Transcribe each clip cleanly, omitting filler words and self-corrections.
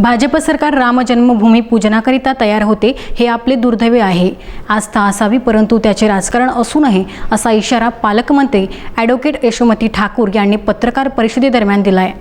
भाजप सरकार राम जन्मभूमी पूजनाकरिता तयार होते हे आपले दुर्दैव आहे। आस्था असावी परंतु त्याचे राजकारण असू नये असा इशारा पालकमंत्री ॲडव्होकेट यशोमती ठाकूर यांनी पत्रकार परिषदेदरम्यान दिलाय।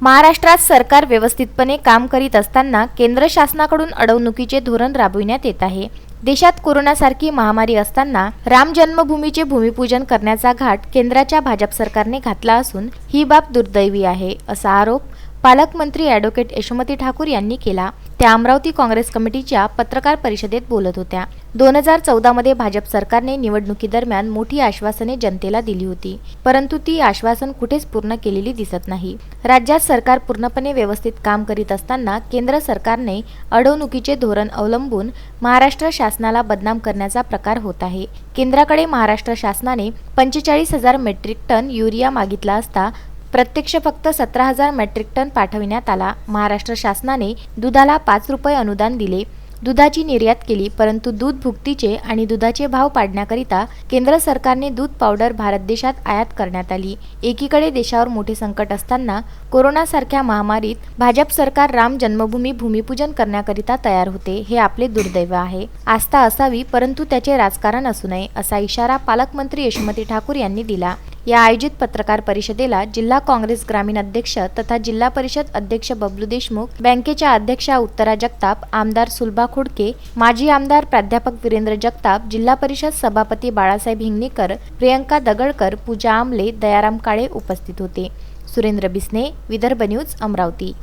महाराष्ट्रात सरकार व्यवस्थितपणे काम करीत असताना केंद्र शासनाकडून अडवणुकीचे धोरण राबविण्यात येत आहे। देशात कोरोनासारखी महामारी असताना राम जन्मभूमीचे भूमिपूजन करण्याचा घाट केंद्राच्या भाजप सरकारने घातला असून ही बाब दुर्दैवी आहे असा आरोप पालकमंत्री ॲडव्होकेट यशोमती ठाकूर यांनी केला। त्या अमरावती काँग्रेस कमिटीच्या पत्रकार परिषदेत बोलत होत्या। 2014 मध्ये भाजप सरकारने निवडणुकीदरम्यान मोठी आश्वासने जनतेला दिली होती, परंतु ती आश्वासन कुठेच पूर्ण केलेली दिसत नाही। राज्यात सरकार पूर्णपणे व्यवस्थित काम करीत असताना केंद्र सरकारने अडवणुकीचे धोरण अवलंबून महाराष्ट्र शासनाला बदनाम करण्याचा प्रकार होत आहे। केंद्राकडे महाराष्ट्र शासनाने 45,000 मेट्रिक टन युरिया मागितला असता प्रत्यक्ष फक्त 17,000 मेट्रिक टन पाठविण्यात आला। महाराष्ट्र शासनाने दुधाला 5 रुपये अनुदान दिले, दुधाची निर्यात केली, परंतु दूध भुकटीचे आणि दुधाचे भाव पाडण्याकरिता केंद्र सरकारने दूध पावडर भारत देशात आयात करण्यात आली। एकीकडे देशावर मोठे संकट असताना कोरोनासारख्या महामारीत भाजप सरकार राम जन्मभूमी भूमिपूजन करण्याकरिता तयार होते हे आपले दुर्दैव आहे। आस्था असावी परंतु त्याचे राजकारण असू नये असा इशारा पालकमंत्री यशोमती ठाकूर यांनी दिला। या आयोजित पत्रकार परिषदेला जिल्हा काँग्रेस ग्रामीण अध्यक्ष तथा जिल्हा परिषद अध्यक्ष बबलू देशमुख, बँकेच्या अध्यक्षा उत्तरा जगताप, आमदार सुलभा खोडके, माजी आमदार प्राध्यापक वीरेंद्र जगताप, जिल्हा परिषद सभापती बाळासाहेब हिंगणीकर, प्रियंका दगडकर, पूजा आमले, दयाराम काळे उपस्थित होते। सुरेंद्र बिसने, विदर्भ न्यूज, अमरावती।